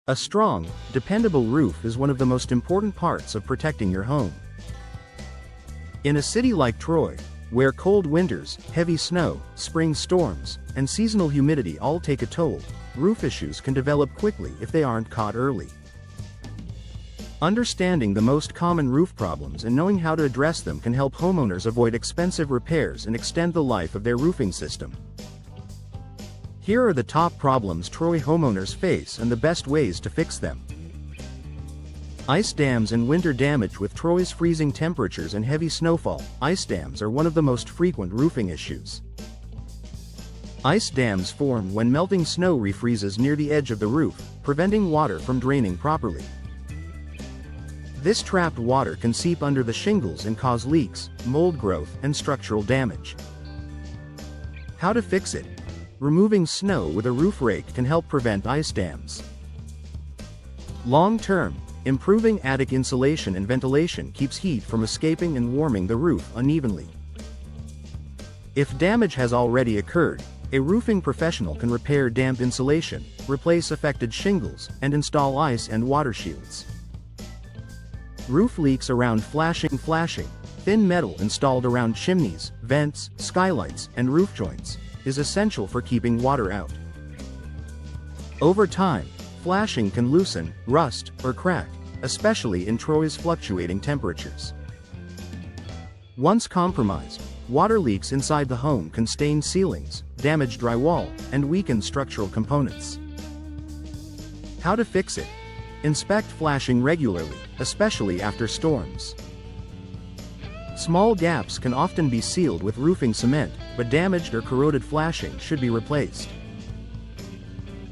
A strong, dependable roof is one of the most important parts of protecting your home. In a city like Troy, where cold winters, heavy snow, spring storms, and seasonal humidity all take a toll, roof issues can develop quickly if they aren't caught early. Understanding the most common roof problems and knowing how to address them can help homeowners avoid expensive repairs and extend the life of their roofing system. Here are the top problems Troy homeowners face and the best ways to fix them. Ice dams and winter damage. With Troy's freezing temperatures and heavy snowfall, ice dams are one of the most frequent roofing issues. Ice dams form when melting snow refreezes near the edge of the roof, preventing water from draining properly. This trapped water can seep under the shingles and cause leaks, mold growth, and structural damage. How to fix it? Removing snow with a roof rake can help prevent ice dams. Long-term, improving attic insulation and ventilation keeps heat from escaping and warming the roof unevenly. If damage has already occurred, a roofing professional can repair damp insulation, replace affected shingles, and install ice and water shields. Roof leaks around flashing, thin metal installed around chimneys, vents, skylights, and roof joints, is essential for keeping water out. Over time, flashing can loosen, rust, or crack, especially in Troy's fluctuating temperatures. Once compromised, water leaks inside the home can stain ceilings, damage drywall, and weaken structural components. How to fix it? Inspect flashing regularly, especially after storms. Small gaps can often be sealed with roofing cement, but damaged or corroded flashing should be replaced.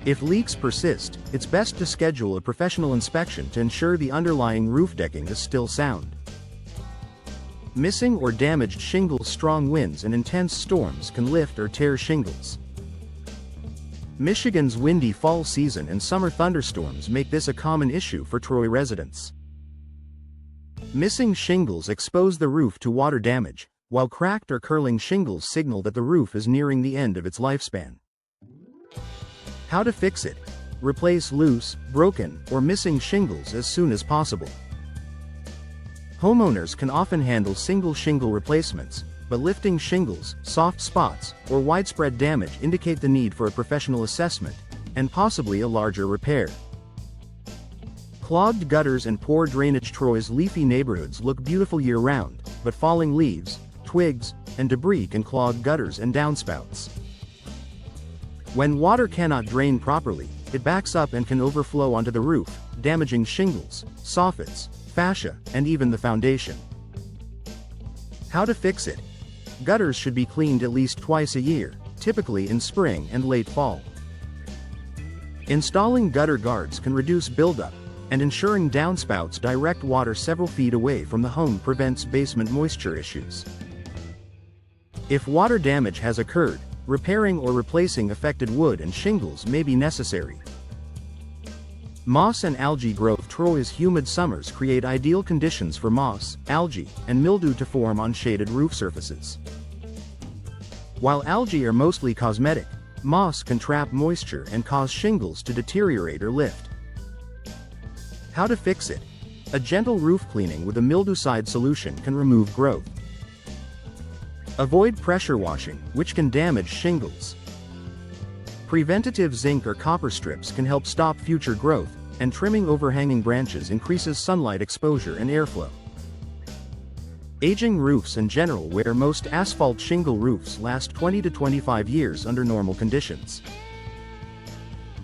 If leaks persist, it's best to schedule a professional inspection to ensure the underlying roof decking is still sound. Missing or damaged shingles. Strong winds and intense storms can lift or tear shingles. Michigan's windy fall season and summer thunderstorms make this a common issue for Troy residents. Missing shingles expose the roof to water damage, while cracked or curling shingles signal that the roof is nearing the end of its lifespan. How to fix it? Replace loose, broken, or missing shingles as soon as possible. Homeowners can often handle single shingle replacements, but lifting shingles, soft spots, or widespread damage indicate the need for a professional assessment, and possibly a larger repair. Clogged gutters and poor drainage. Troy's leafy neighborhoods look beautiful year-round, but falling leaves, twigs, and debris can clog gutters and downspouts. When water cannot drain properly, it backs up and can overflow onto the roof, damaging shingles, soffits, fascia, and even the foundation. How to fix it? Gutters should be cleaned at least twice a year, typically in spring and late fall. Installing gutter guards can reduce buildup, and ensuring downspouts direct water several feet away from the home prevents basement moisture issues. If water damage has occurred, repairing or replacing affected wood and shingles may be necessary. Moss and algae growth. Troy's humid summers create ideal conditions for moss, algae, and mildew to form on shaded roof surfaces. While algae are mostly cosmetic, moss can trap moisture and cause shingles to deteriorate or lift. How to fix it? A gentle roof cleaning with a mildewcide solution can remove growth. Avoid pressure washing, which can damage shingles. Preventative zinc or copper strips can help stop future growth, and trimming overhanging branches increases sunlight exposure and airflow. Aging roofs in general. Where most asphalt shingle roofs last 20 to 25 years under normal conditions.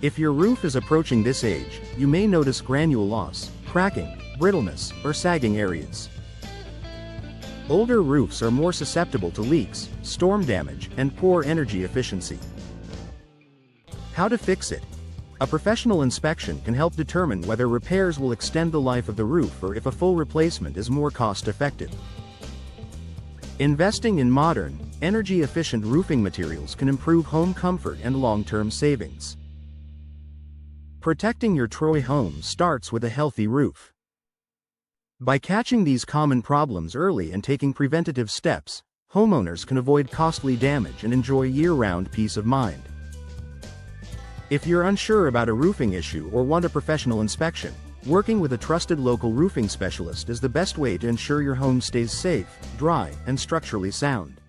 If your roof is approaching this age, you may notice granule loss, cracking, brittleness, or sagging areas. Older roofs are more susceptible to leaks, storm damage, and poor energy efficiency. How to fix it? A professional inspection can help determine whether repairs will extend the life of the roof or if a full replacement is more cost-effective. Investing in modern, energy-efficient roofing materials can improve home comfort and long-term savings. Protecting your Troy home starts with a healthy roof. By catching these common problems early and taking preventative steps, homeowners can avoid costly damage and enjoy year-round peace of mind. If you're unsure about a roofing issue or want a professional inspection, working with a trusted local roofing specialist is the best way to ensure your home stays safe, dry, and structurally sound.